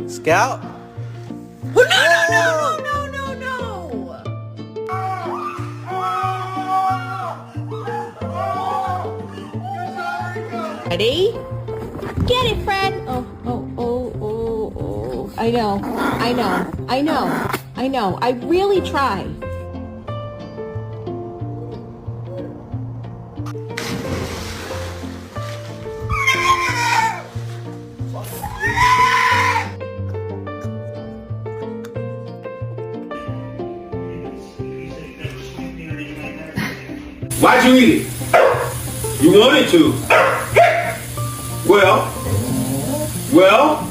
Scout? Oh, no, no, no, no, no, no. Ready? Get it, Fred. Oh. I know. I really try. Why'd you eat it? You wanted to. Well,